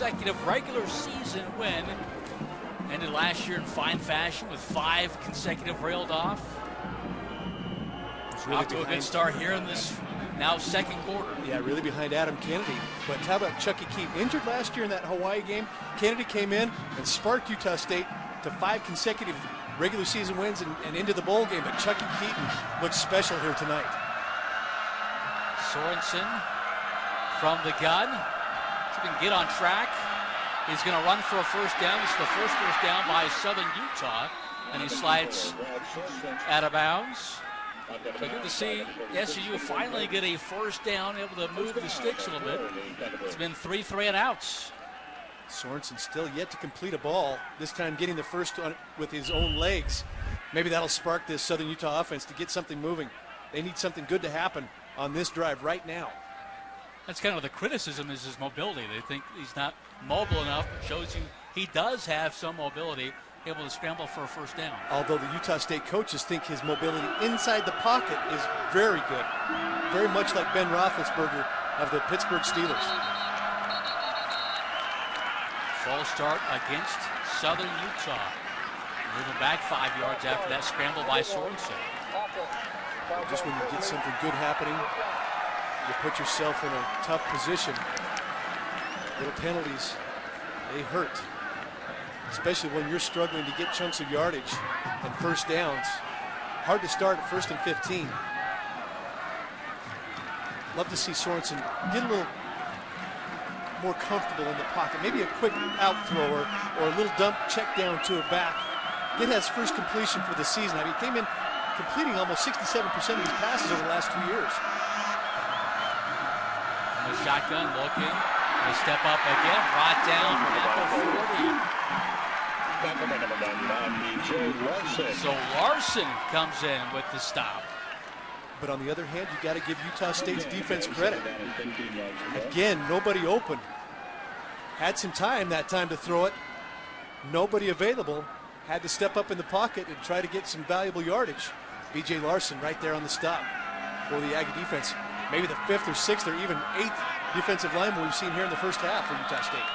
consecutive regular season win. Ended last year in fine fashion with 5 consecutive railed off. Really off to a good start here in this now second quarter. Yeah, really behind Adam Kennedy. But how about Chucky Keaton? Injured last year in that Hawaii game. Kennedy came in and sparked Utah State to 5 consecutive regular season wins and into the bowl game. But Chucky Keaton looks special here tonight. Sorensen from the gun. He can get on track. He's going to run for a first down. This is the first first down by Southern Utah. And he slides out of bounds. So good to see SU finally get a first down, able to move the sticks a little bit. It's been 3 3-and-outs. Sorensen still yet to complete a ball, this time getting the first one with his own legs. Maybe that'll spark this Southern Utah offense to get something moving. They need something good to happen on this drive right now. That's kind of the criticism, is his mobility. They think he's not mobile enough. Shows you he does have some mobility, able to scramble for a first down. Although the Utah State coaches think his mobility inside the pocket is very good. Very much like Ben Roethlisberger of the Pittsburgh Steelers. False start against Southern Utah. Moving back 5 yards after that scramble by Sorensen. Just when you get something good happening, you put yourself in a tough position. Little penalties, they hurt. Especially when you're struggling to get chunks of yardage and first downs. Hard to start at 1st and 15. Love to see Sorensen get a little more comfortable in the pocket. Maybe a quick out thrower or a little dump check down to a back. Get his first completion for the season. I mean, he came in completing almost 67% of his passes over the last 2 years. The shotgun looking. They step up again. Brought down at the 40. So Larson comes in with the stop. But on the other hand, you got to give Utah State's defense credit. Again, nobody open. Had some time that time to throw it. Nobody available. Had to step up in the pocket and try to get some valuable yardage. B.J. Larson right there on the stop for the Aggie defense. Maybe the 5th or 6th or even 8th defensive lineman we've seen here in the first half for Utah State.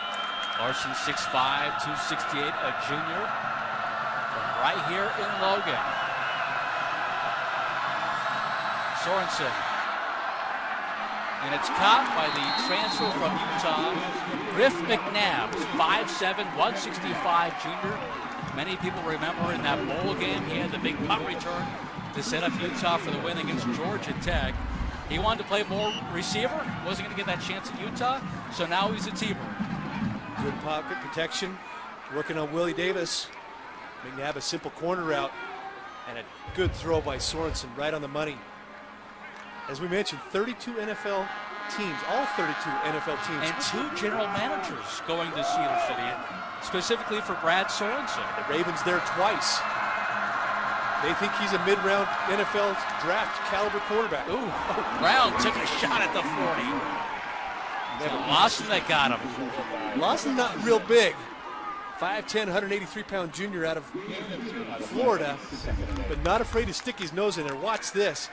Larson 6'5", 268, a junior from right here in Logan. Sorensen. And it's caught by the transfer from Utah, Griff McNabb, 5'7", 165 junior. Many people remember in that bowl game, he had the big punt return to set up Utah for the win against Georgia Tech. He wanted to play more receiver, wasn't going to get that chance at Utah, so now he's a teamer. Good pocket protection, working on Willie Davis. McNabb a simple corner route, and a good throw by Sorensen, right on the money. As we mentioned, 32 NFL teams, all 32 NFL teams. And 2 general managers going to Cedar City, specifically for Brad Sorensen. The Ravens there twice. They think he's a mid-round NFL draft caliber quarterback. Ooh, Brown took a shot at the 40. Lawson that got him. Lawson not real big. 5'10", 183-pound junior out of Florida, but not afraid to stick his nose in there. Watch this.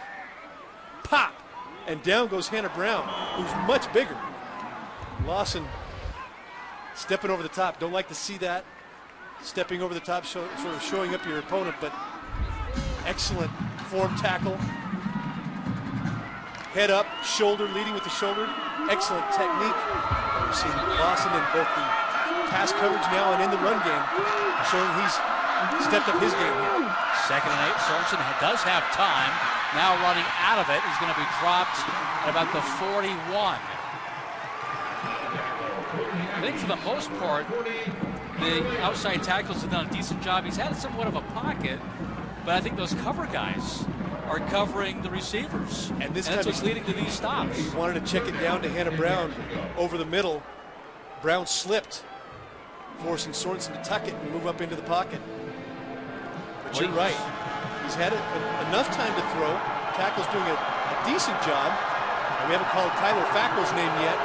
Pop! And down goes Hannah Brown, who's much bigger. Lawson stepping over the top. Don't like to see that. Stepping over the top, sort of showing up your opponent, but excellent form tackle. Head up, shoulder, leading with the shoulder. Excellent technique. We've seen Lawson in both the pass coverage now and in the run game, showing he's stepped up his game here. 2nd and 8. Sorensen does have time. Now running out of it. He's going to be dropped at about the 41. I think for the most part, the outside tackles have done a decent job. He's had somewhat of a pocket, but I think those cover guys are covering the receivers. And that's what's leading to these stops. He wanted to check it down to Hannah Brown over the middle. Brown slipped, forcing Sorensen to tuck it and move up into the pocket. But you're right. He's had enough time to throw. Tackle's doing a decent job. And we haven't called Tyler Fackel's name yet.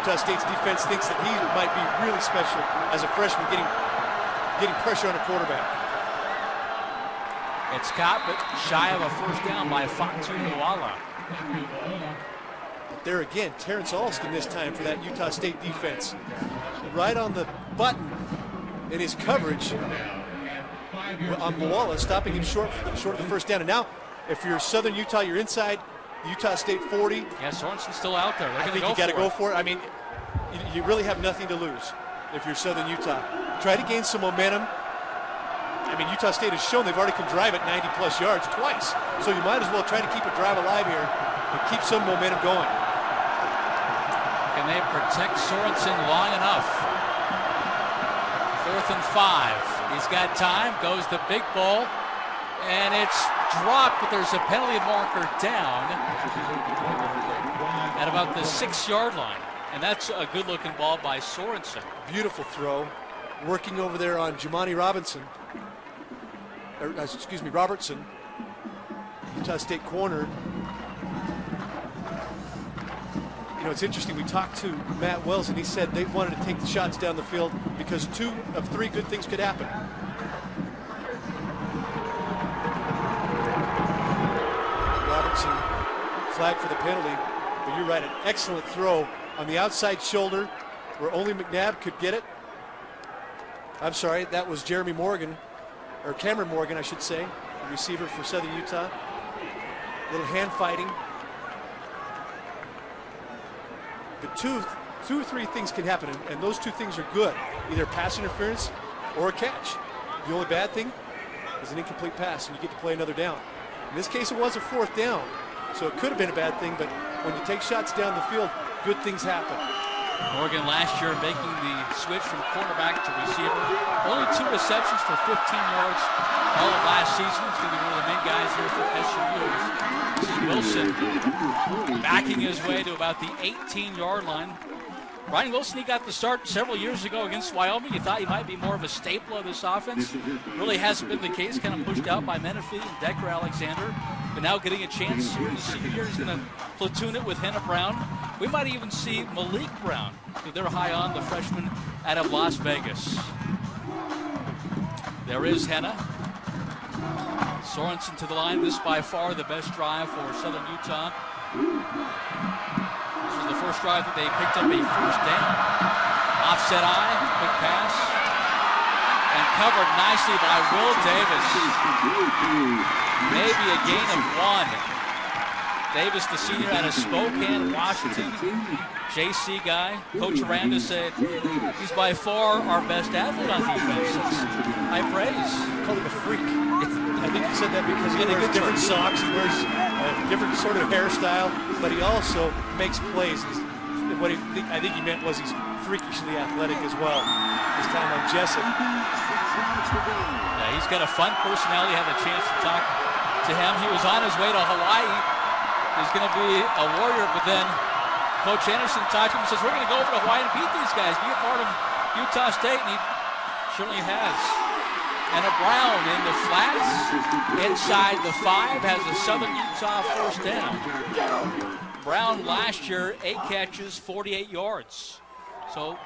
Utah State's defense thinks that he might be really special as a freshman, getting pressure on a quarterback. It's caught, but shy of a first down by Fatu Nuala. But there again, Terrence Alston this time for that Utah State defense. Right on the button in his coverage on Moala, stopping him short of the first down. And now, if you're Southern Utah, you're inside the Utah State 40. Yeah, Sorensen's still out there. I think you got to go for it. I mean, you really have nothing to lose if you're Southern Utah. Try to gain some momentum. I mean, Utah State has shown they've already can drive at 90-plus yards twice. So you might as well try to keep a drive alive here and keep some momentum going. Can they protect Sorensen long enough? 4th and 5. He's got time. Goes the big ball. And it's dropped, but there's a penalty marker down at about the 6-yard line. And that's a good-looking ball by Sorensen. Beautiful throw. Working over there on Jamani Robertson, Utah State corner. You know, it's interesting. We talked to Matt Wells, and he said they wanted to take the shots down the field because 2 of 3 good things could happen. Robertson flagged for the penalty, but you're right, an excellent throw on the outside shoulder where only McNabb could get it. I'm sorry, that was Jeremy Morgan, or Cameron Morgan, I should say, the receiver for Southern Utah. A little hand fighting. But two or three things can happen, and those 2 things are good. Either pass interference or a catch. The only bad thing is an incomplete pass, and you get to play another down. In this case, it was a 4th down, so it could have been a bad thing, but when you take shots down the field, good things happen. Morgan last year making the switch from cornerback to receiver. Only 2 receptions for 15 yards all of last season. He's going to be one of the main guys here for SUU. Wilson backing his way to about the 18-yard line. Ryan Wilson, he got the start several years ago against Wyoming. You thought he might be more of a staple of this offense. Really hasn't been the case. Kind of pushed out by Menifee and Decker Alexander. But now getting a chance here this year, he's going to platoon it with Henna Brown. We might even see Malik Brown, who they're high on, the freshman out of Las Vegas. There is Henna. Sorensen to the line. This by far the best drive for Southern Utah. This was the first drive that they picked up a first down. Offset eye, quick pass. And covered nicely by Will Davis. Maybe a gain of 1. Davis, the senior out of Spokane, Washington. JC guy. Coach Aranda said he's by far our best athlete on defense. High praise. Called him a freak. I think he said that because he wears different socks, he wears a different sort of hairstyle, but he also makes plays. What I think he meant was he's freakishly athletic as well. This time on Jessup. Yeah, he's got a fun personality. I had a chance to talk to him. He was on his way to Hawaii. He's going to be a Warrior, but then Coach Anderson talked to him and says, we're going to go over to Hawaii and beat these guys, be a part of Utah State, and he certainly has. And a Brown in the flats, inside the 5, has a Southern Utah first down. Brown last year, 8 catches, 48 yards. So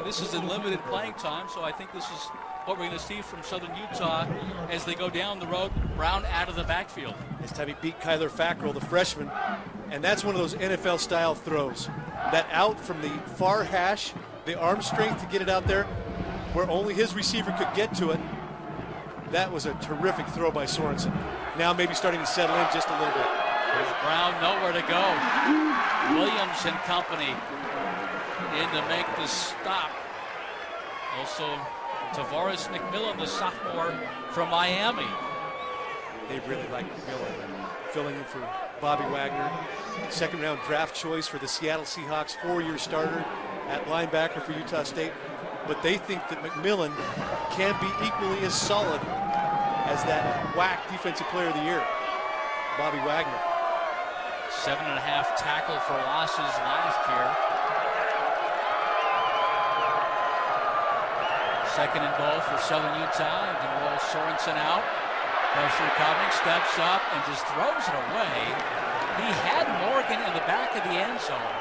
this is in limited playing time, so I think this is what we're going to see from Southern Utah as they go down the road. Brown out of the backfield. This time he beat Kyler Fackrell, the freshman, and that's one of those NFL-style throws. That out from the far hash, the arm strength to get it out there where only his receiver could get to it. That was a terrific throw by Sorensen. Now maybe starting to settle in just a little bit. There's Brown, nowhere to go. Williams and company in to make the stop. Also, Tavares McMillan, the sophomore from Miami. They really like McMillan, filling in for Bobby Wagner. 2nd-round draft choice for the Seattle Seahawks, 4-year starter at linebacker for Utah State. But they think that McMillan can be equally as solid as that WAC Defensive Player of the Year, Bobby Wagner. 7.5 tackle for losses last year. 2nd and goal for Southern Utah. Going to roll Sorensen out. Pressure coming, steps up, and just throws it away. He had Morgan in the back of the end zone.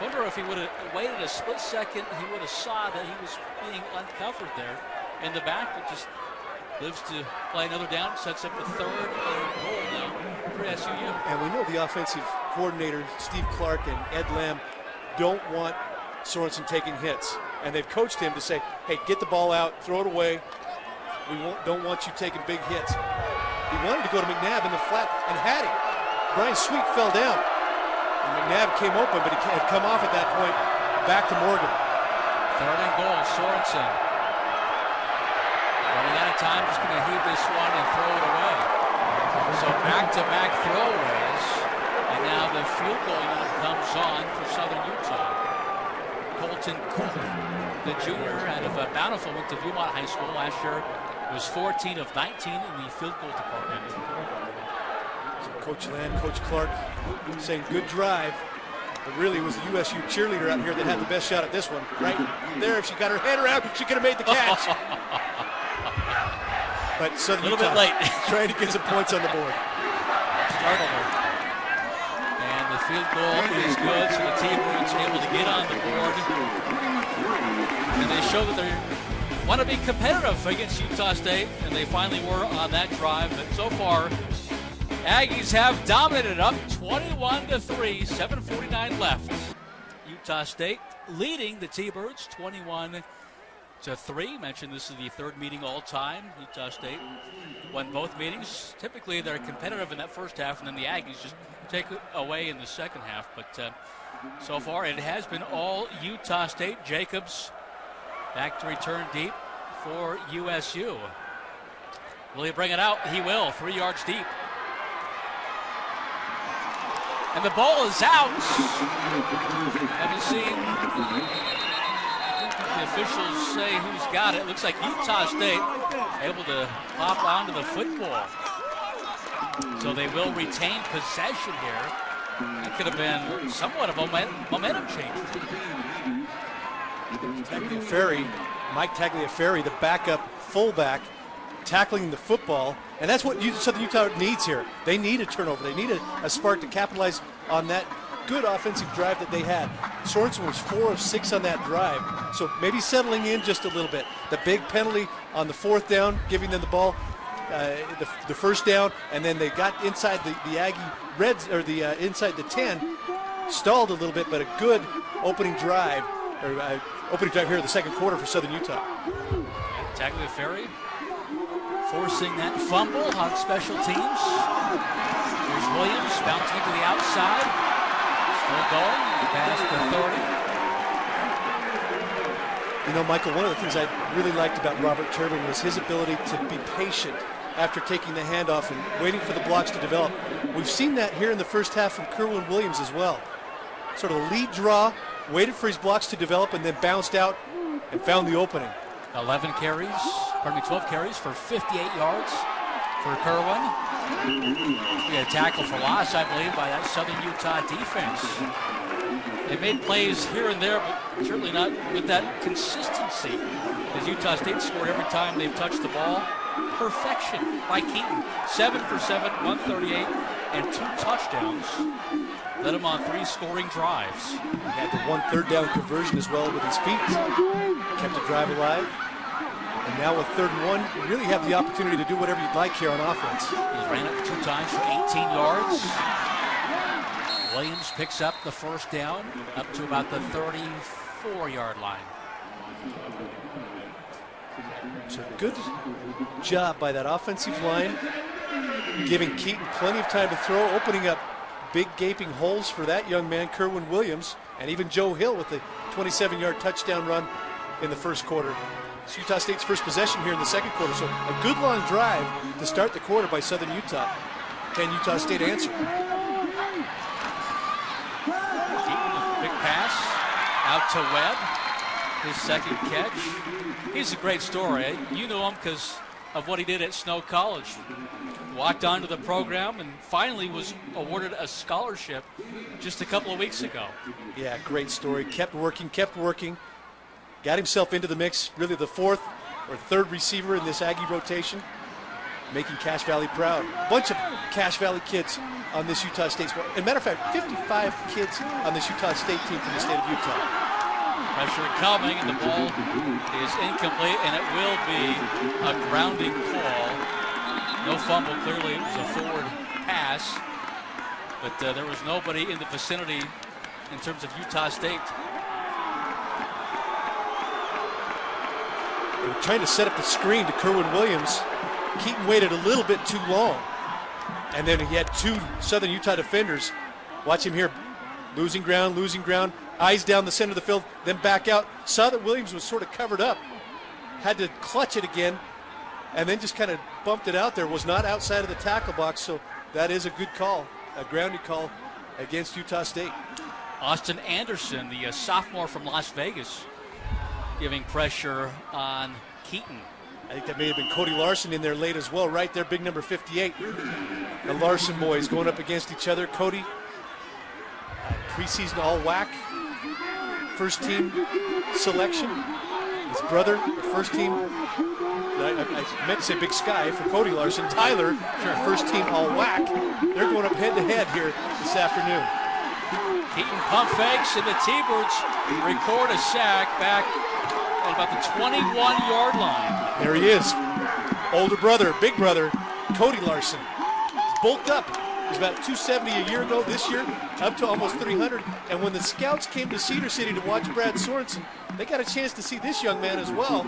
Wonder if he would have waited a split second, he would have saw that he was being uncovered there in the back, but just lives to play another down, sets up the 3rd and goal now for SUU. And we know the offensive coordinator, Steve Clark and Ed Lamb, don't want Sorensen taking hits. And they've coached him to say, hey, get the ball out, throw it away. We don't want you taking big hits. He wanted to go to McNabb in the flat and had him. Brian Sweet fell down. And McNabb came open, but he had come off at that point. Back to Morgan. 3rd and goal, Sorensen. Running out of time, just going to heave this one and throw it away. So back-to-back throwaways. And now the field goal unit comes on for Southern Utah. Colton Cook, the junior out of Bountiful, went to Viewmont High School last year. Was 14 of 19 in the field goal department. So Coach Land, Coach Clark saying good drive. But really it was the USU cheerleader out here that had the best shot at this one. Right there, if she got her head around, she could have made the catch. But Southern a little Utah bit late. trying to get some points on the board. Startled her. And the field goal is good, so the team is able to get on the board. And they show that they want to be competitive against Utah State, and they finally were on that drive. But so far, Aggies have dominated up 21-3, 7:49 left. Utah State leading the T-Birds 21-3. Mentioned this is the 3rd meeting all time. Utah State won both meetings. Typically, they're competitive in that first half, and then the Aggies just take it away in the second half. But so far, it has been all Utah State. Jacobs back to return deep for USU. Will he bring it out? He will. 3 yards deep. And the ball is out. Haven't seen the officials say who's got it. Looks like Utah State able to hop onto the football. So they will retain possession here. That could have been somewhat of a momentum change. Mike Tagliaferri, the backup fullback, tackling the football. And that's what Southern Utah needs here. They need a turnover. They need a spark to capitalize on that good offensive drive that they had. Sorensen was 4 of 6 on that drive. So maybe settling in just a little bit. The big penalty on the 4th down, giving them the ball, the first down, and then they got inside the Aggie Reds, or the inside the 10, stalled a little bit, but a good opening drive here in the second quarter for Southern Utah. Tagliaferri forcing that fumble on special teams. Here's Williams bouncing into the outside. Still going past the 30. You know, Michael, one of the things I really liked about Robert Turbin was his ability to be patient after taking the handoff and waiting for the blocks to develop. We've seen that here in the first half from Kerwin Williams as well. Sort of a lead draw, waited for his blocks to develop, and then bounced out and found the opening. 12 carries for 58 yards for Kerwin. We had a tackle for loss, I believe, by that Southern Utah defense. They made plays here and there, but certainly not with that consistency. As Utah State scored every time they've touched the ball. Perfection by Keaton. 7 for 7, 138, and 2 touchdowns. Led him on 3 scoring drives. He had the 1 third-down conversion as well with his feet. Kept the drive alive. And now with 3rd and 1, you really have the opportunity to do whatever you'd like here on offense. He ran up 2 times for 18 yards. Williams picks up the first down up to about the 34-yard line. So good job by that offensive line, giving Keaton plenty of time to throw, opening up big gaping holes for that young man, Kerwin Williams, and even Joe Hill with the 27-yard touchdown run in the first quarter. It's Utah State's first possession here in the second quarter, so a good long drive to start the quarter by Southern Utah. Can Utah State answer? Keaton with a big pass out to Webb. His second catch. He's a great story. You know him because of what he did at Snow College. Walked onto the program and finally was awarded a scholarship just a couple of weeks ago. Yeah, great story. Kept working. Got himself into the mix, really the 4th or 3rd receiver in this Aggie rotation, making Cache Valley proud. Bunch of Cache Valley kids on this Utah State squad. As a matter of fact, 55 kids on this Utah State team from the state of Utah. Pressure coming, and the ball is incomplete, and it will be a grounding call. No fumble, clearly it was a forward pass. But there was nobody in the vicinity in terms of Utah State. They were trying to set up the screen to Kerwin Williams. Keaton waited a little bit too long. And then he had two Southern Utah defenders. Watch him here, losing ground, eyes down the center of the field, then back out. Saw that Williams was sort of covered up, had to clutch it again, and then just kind of bumped it out there. Was not outside of the tackle box, so that is a good call, a grounded call against Utah State. Austin Anderson, the sophomore from Las Vegas, giving pressure on Keaton. I think that may have been Cody Larson in there late as well, right there, big number 58. The Larson boys going up against each other. Cody, preseason all-WAC, first team selection. His brother, first team, I meant to say Big Sky for Cody Larson. Tyler, first team all-WAC. They're going up head-to-head here this afternoon. Keaton pump fakes, and the T-Birds record a sack back at about the 21-yard line. There he is. Older brother, big brother, Cody Larson. He's bulked up. He was about 270 a year ago. This year, up to almost 300. And when the scouts came to Cedar City to watch Brad Sorensen, they got a chance to see this young man as well,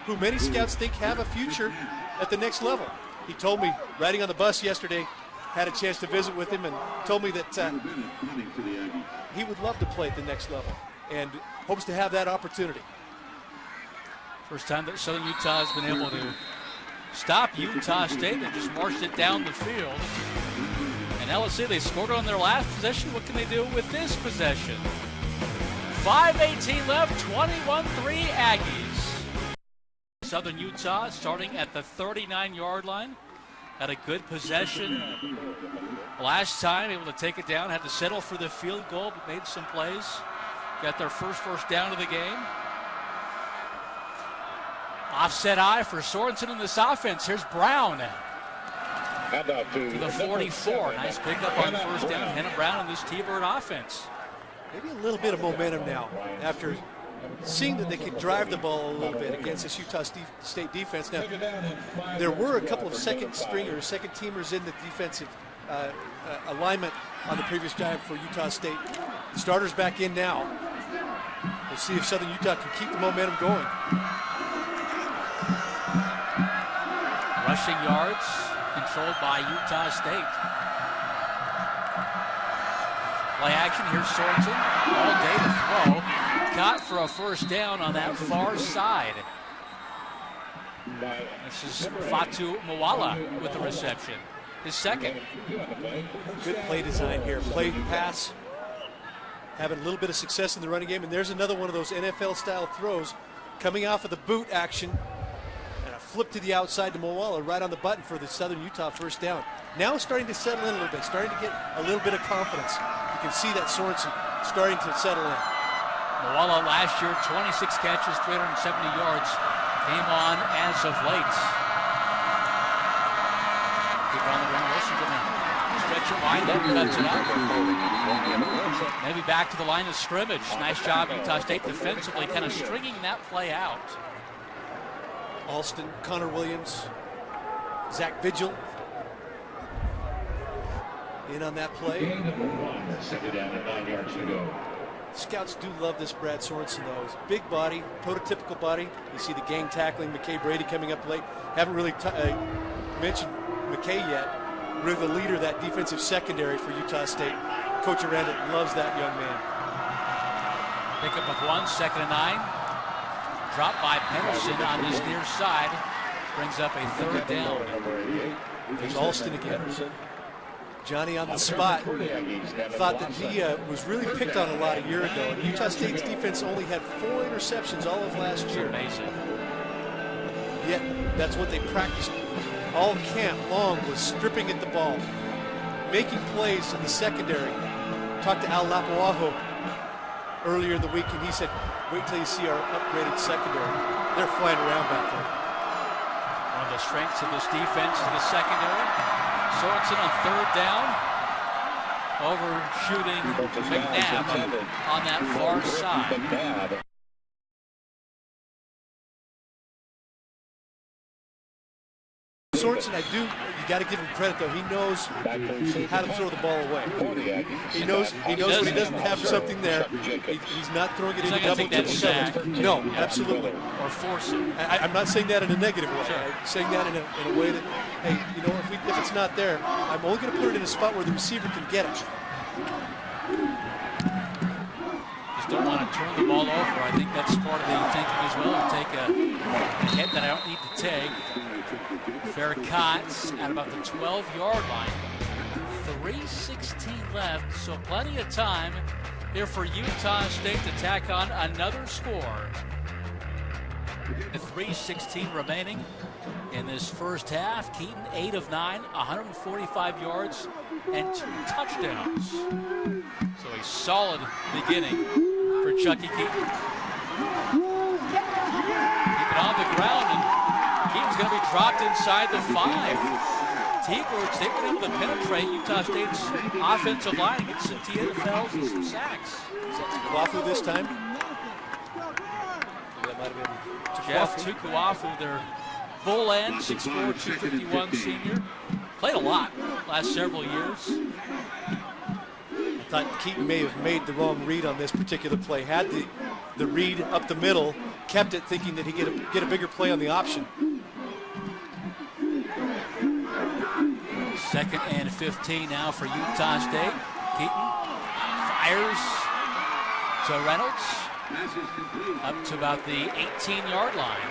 who many scouts think have a future at the next level. He told me, riding on the bus yesterday, had a chance to visit with him, and told me that he would love to play at the next level and hopes to have that opportunity. First time that Southern Utah has been able to stop Utah State. They just marched it down the field. And LSU, they scored on their last possession. What can they do with this possession? 5:18 left, 21-3 Aggies. Southern Utah starting at the 39-yard line. Had a good possession last time, able to take it down. Had to settle for the field goal, but made some plays. Got their first down of the game. Offset eye for Sorensen in this offense. Here's Brown to the 44. Nice pickup on first down. Hannah Brown in this T-Bird offense. Maybe a little bit of momentum now after seeing that they could drive the ball a little bit against this Utah State defense. Now, there were a couple of second teamers in the defensive alignment on the previous drive for Utah State. The starters back in now. We'll see if Southern Utah can keep the momentum going. Rushing yards controlled by Utah State. Play action, here's Sorensen. All day to throw. Caught for a first down on that far side. This is Fatu Moala with the reception. His second. Good play design here. Play pass. Having a little bit of success in the running game. And there's another one of those NFL-style throws coming off of the boot action. Flip to the outside to Moala, right on the button for the Southern Utah first down. Now starting to settle in a little bit, starting to get a little bit of confidence. You can see that Sorensen starting to settle in. Moala last year, 26 catches, 370 yards, came on as of late. Keep on the run. Wilson going to stretch it wide, then cuts it out. Maybe back to the line of scrimmage. Nice job, Utah State defensively, kind of stringing that play out. Alston, Connor Williams, Zach Vigil in on that play. Second down and 9 yards to go. Scouts do love this Brad Sorensen, though. His big body, prototypical body. You see the gang tackling, McKay Brady coming up late. Haven't really mentioned McKay yet. Really the leader of that defensive secondary for Utah State. Coach Aranda loves that young man. Pickup of 1, 2nd and 9. Dropped by Pedersen on his near side. Brings up a 3rd down. There's Alston again. Johnny on the spot. Thought that he was really picked on a lot a year ago. And Utah State's defense only had 4 interceptions all of last year. Amazing. Yet that's what they practiced all camp long, was stripping at the ball, making plays in the secondary. Talked to Al Lapuaho earlier in the week, and he said, wait till you see our upgraded secondary. They're flying around back there. One of the strengths of this defense is the secondary. Sorensen on 3rd down, overshooting McNabb on that far side. Sorensen, you got to give him credit, though. He knows how to throw the ball away. He knows when he doesn't have something there, he's not throwing it into double coverage. No, absolutely. Or force it. I'm not saying that in a negative way. Sure. I'm saying that in a way that, hey, you know, if it's not there, I'm only going to put it in a spot where the receiver can get it. Just don't want to turn the ball over. I think that's part of the thinking as well. Take a hit that I don't need to take. Fair cuts at about the 12-yard line. 3:16 left, so plenty of time here for Utah State to tack on another score. 3:16 remaining in this first half. Keaton 8 of 9, 145 yards and 2 touchdowns. So a solid beginning for Chucky Keaton. Keep it on the ground, and Keaton's going to be dropped inside the 5. T-Birds, they've been able to penetrate Utah State's offensive line and get some TFLs and some sacks. Is that Tukuafu this time? That might have been Jeff Tukuafu, their bull end, 6'4", 251 senior. Played a lot last several years. I thought Keaton may have made the wrong read on this particular play. Had the read up the middle, kept it thinking that he'd get a bigger play on the option. 2nd and 15 now for Utah State. Keaton fires to Reynolds up to about the 18-yard line.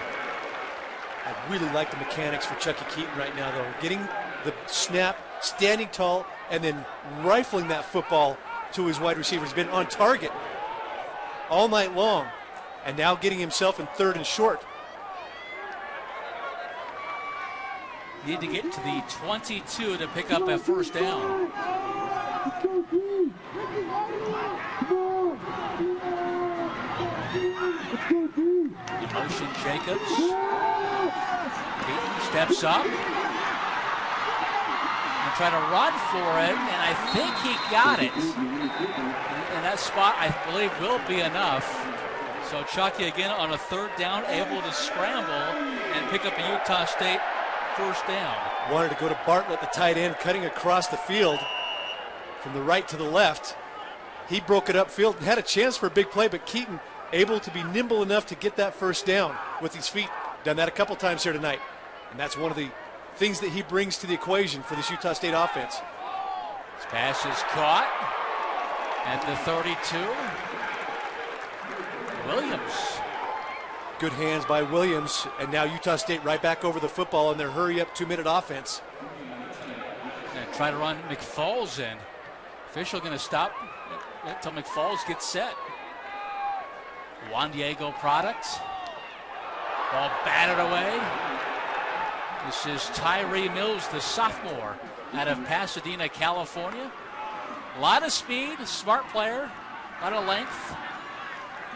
I really like the mechanics for Chucky Keaton right now, though. Getting the snap, standing tall, and then rifling that football to his wide receiver. He's been on target all night long, and now getting himself in 3rd and short. Need to get to the 22 to pick up a first down. In motion, Jacobs. Keaton steps up and try to run for it, and I think he got it. And that spot, I believe, will be enough. So Chucky again on a 3rd down, able to scramble and pick up a Utah State first down. Wanted to go to Bartlett, the tight end, cutting across the field from the right to the left. He broke it upfield and had a chance for a big play, but Keaton able to be nimble enough to get that first down with his feet. Done that a couple times here tonight. And that's one of the things that he brings to the equation for this Utah State offense. This pass is caught at the 32. Williams. Good hands by Williams, and now Utah State right back over the football in their hurry-up 2-minute offense. And try to run McFalls in. Official going to stop until McFalls gets set. Juan Diego product. Ball batted away. This is Tyree Mills, the sophomore out of Pasadena, California. A lot of speed, smart player, a lot of length.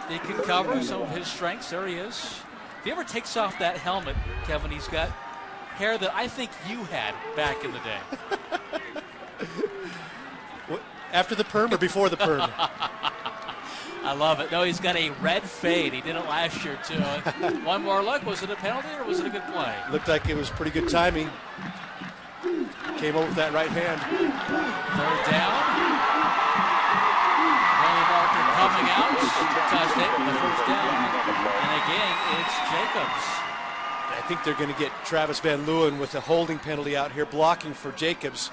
He can cover some of his strengths. There he is. If he ever takes off that helmet, Kevin, he's got hair that I think you had back in the day. After the perm or before the perm? I love it. No, he's got a red fade. He did it last year, too. One more look. Was it a penalty or was it a good play? Looked like it was pretty good timing. Came over with that right hand. 3rd down. Marker coming out. Utah State with the first down. And again, it's Jacobs. I think they're going to get Travis Van Leeuwen with a holding penalty out here, blocking for Jacobs.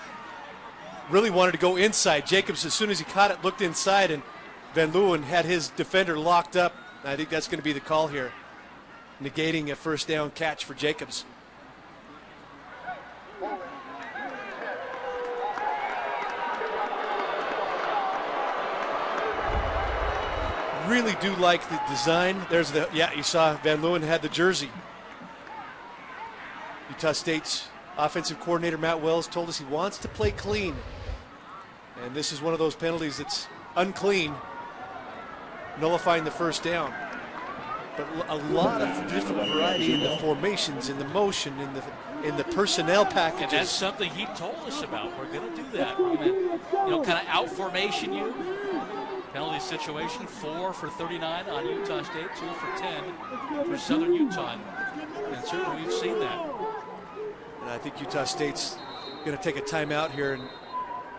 Really wanted to go inside. Jacobs, as soon as he caught it, looked inside, and Van Leeuwen had his defender locked up. I think that's going to be the call here, negating a first down catch for Jacobs. Really do like the design. There's the, yeah, you saw Van Leeuwen had the jersey. Utah State's offensive coordinator Matt Wells told us he wants to play clean. And this is one of those penalties that's unclean, nullifying the first down. But a lot of different variety in the formations, in the motion, in the personnel packages. And that's something he told us about. We're going to do that. We're going to, kind of out formation you. Penalty situation, 4 for 39 on Utah State, 2 for 10 for Southern Utah. And certainly we've seen that. And I think Utah State's going to take a timeout here and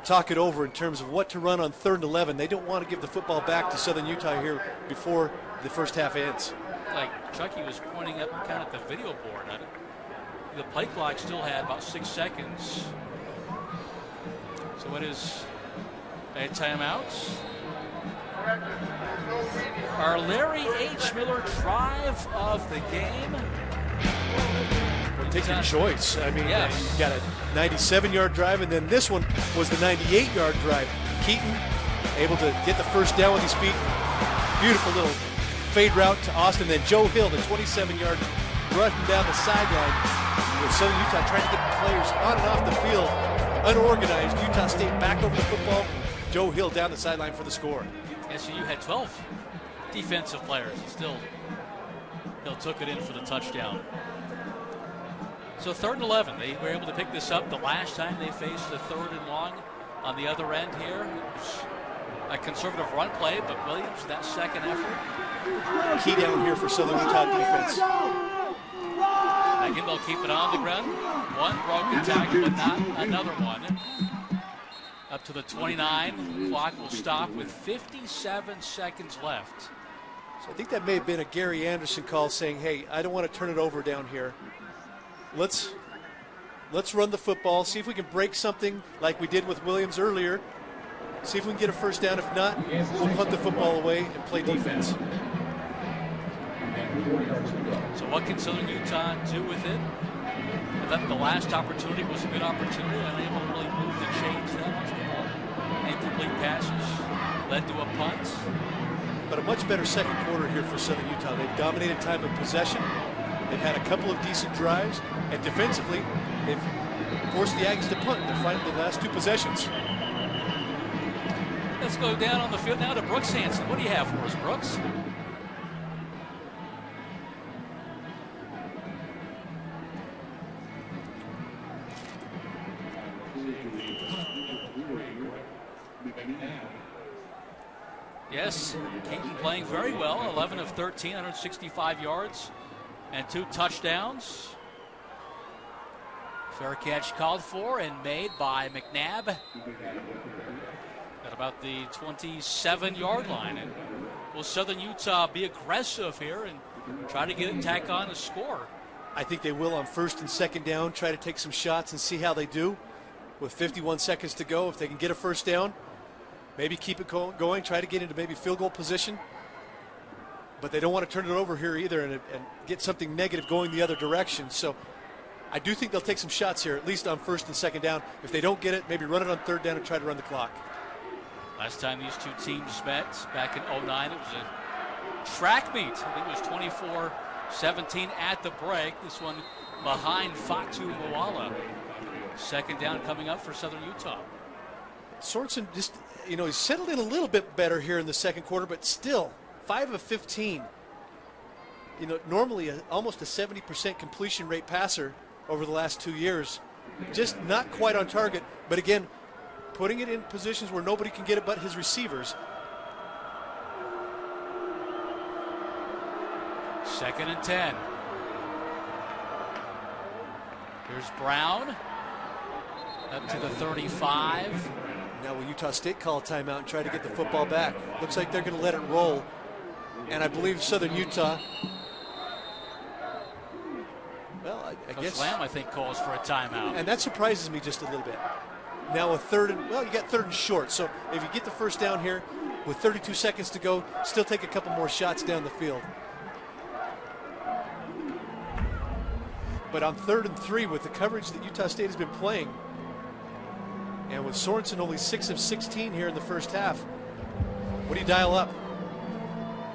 talk it over in terms of what to run on 3rd and 11. They don't want to give the football back to Southern Utah here before the first half ends. Like Chucky was pointing up kind of at the video board. The play clock still had about 6 seconds. So it is a timeout. Our Larry H. Miller drive of the game. Well, take your choice. I mean, yes. You got a 97-yard drive, and then this one was the 98-yard drive. Keaton able to get the first down with his feet. Beautiful little fade route to Austin. Then Joe Hill, the 27-yard rushing down the sideline. With Southern Utah trying to get players on and off the field. Unorganized. Utah State back over the football. Joe Hill down the sideline for the score. SU had 12 defensive players. Hill took it in for the touchdown. So 3rd and 11. They were able to pick this up the last time they faced the 3rd and long on the other end here. It was a conservative run play, but Williams, that second effort. Key down here for Southern Utah defense. Again, they'll keep it on the ground. One broken tackle, but not another one. Up to the 29. Clock will stop with 57 seconds left. So I think that may have been a Gary Anderson call saying, hey, I don't want to turn it over down here. Let's run the football, see if we can break something like we did with Williams earlier. See if we can get a first down. If not, we'll punt the football away and play defense. So what can Southern Utah do with it? I thought the last opportunity was a good opportunity. Unable to really move the chains that much. Incomplete passes led to a punt. But a much better second quarter here for Southern Utah. They've dominated time of possession. They've had a couple of decent drives. And defensively, they've forced the Aggies to punt. They're fighting the last 2 possessions. Let's go down on the field now to Brooks Hansen. What do you have for us, Brooks? Yes, Keaton playing very well. 11 of 13, 165 yards and 2 touchdowns. Fair catch called for and made by McNabb at about the 27-yard line. And will Southern Utah be aggressive here and try to get it, tack on a score? I think they will on 1st and 2nd down, try to take some shots and see how they do. With 51 seconds to go, if they can get a first down, maybe keep it going, try to get into maybe field goal position. But they don't want to turn it over here either and get something negative going the other direction. So I do think they'll take some shots here, at least on 1st and 2nd down. If they don't get it, maybe run it on 3rd down and try to run the clock. Last time these two teams met, back in 2009, it was a track meet. I think it was 24-17 at the break. This one behind Fatu Moala. 2nd down coming up for Southern Utah. Sorensen just, he's settled in a little bit better here in the second quarter, but still 5 of 15. Normally almost a 70% completion rate passer over the last 2 years. Just not quite on target, but again, putting it in positions where nobody can get it but his receivers. 2nd and 10. Here's Brown up to the 35. Now will Utah State call a timeout and try to get the football back? Looks like they're going to let it roll. And I believe Southern Utah, well, I Coach guess. Lamb, I think, calls for a timeout. And that surprises me just a little bit. Now a 3rd and, you got 3rd and short. So if you get the first down here with 32 seconds to go, still take a couple more shots down the field. But on 3rd and 3, with the coverage that Utah State has been playing, and with Sorensen only 6 of 16 here in the first half, what do you dial up?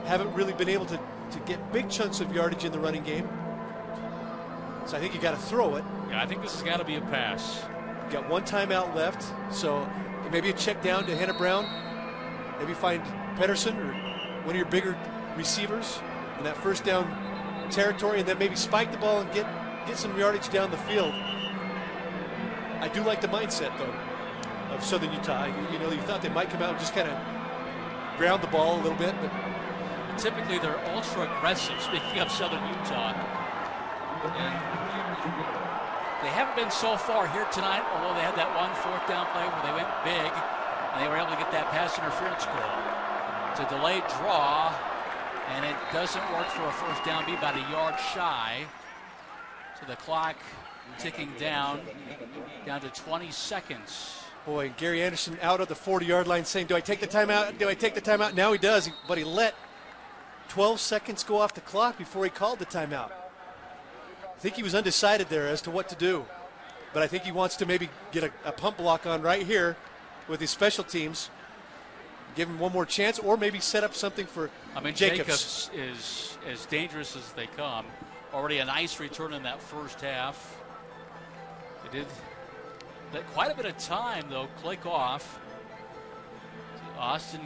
Haven't really been able to get big chunks of yardage in the running game. So I think you got to throw it. Yeah, I think this has got to be a pass. You got 1 timeout left, so maybe a check down to Hannah Brown. Maybe find Pedersen or one of your bigger receivers in that first down territory, and then maybe spike the ball and get some yardage down the field. I do like the mindset, though, of Southern Utah. You thought they might come out and just kind of ground the ball a little bit, but typically they're ultra aggressive. Speaking of Southern Utah, and They haven't been so far here tonight, although they had that one fourth down play where they went big, and they were able to get that pass interference call. It's a delayed draw, and it doesn't work for a first down, be about a yard shy. So the clock ticking down to 20 seconds. Boy, Gary Anderson out at the 40-yard line saying, do I take the timeout? Do I take the timeout? Now he does, but he let 12 seconds go off the clock before he called the timeout. I think he was undecided there as to what to do, but I think he wants to maybe get a pump block on right here with his special teams, give him one more chance, or maybe set up something for Jacobs is as dangerous as they come. Already a nice return in that first half. They did let quite a bit of time, though, click off. Austin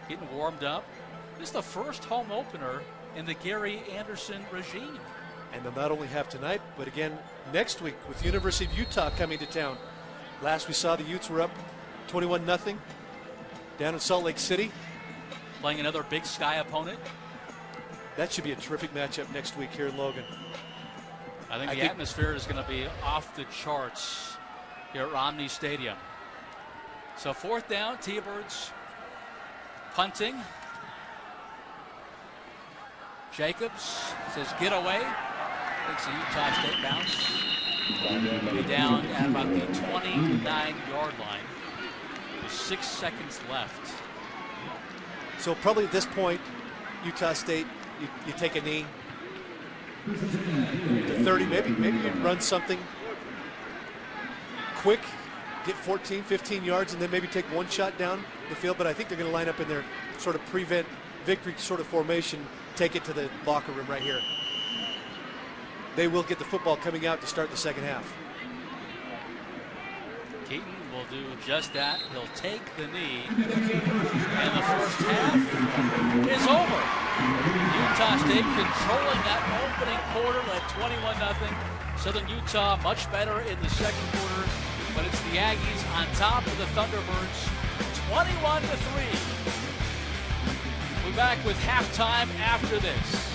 getting warmed up. This is the first home opener in the Gary Anderson regime. And they'll not only have tonight, but again next week with University of Utah coming to town. Last we saw, the Utes were up 21-0 down in Salt Lake City. Playing another Big Sky opponent. That should be a terrific matchup next week here in Logan. I think the atmosphere is going to be off the charts here at Romney Stadium. So fourth down, T-Birds punting. Jacobs says get away. Takes a Utah State bounce. Be down at about the 29-yard line with 6 seconds left. So probably at this point, Utah State, you take a knee. To 30, maybe you run something quick, get 14, 15 yards, and then maybe take one shot down the field. But I think they're going to line up in their sort of prevent victory sort of formation, take it to the locker room right here. They will get the football coming out to start the second half. Keaton will do just that. He'll take the knee. And the first half is over. Utah State controlling that opening quarter at 21-0. Southern Utah much better in the second quarter, but it's the Aggies on top of the Thunderbirds, 21-3. We'll be back with halftime after this.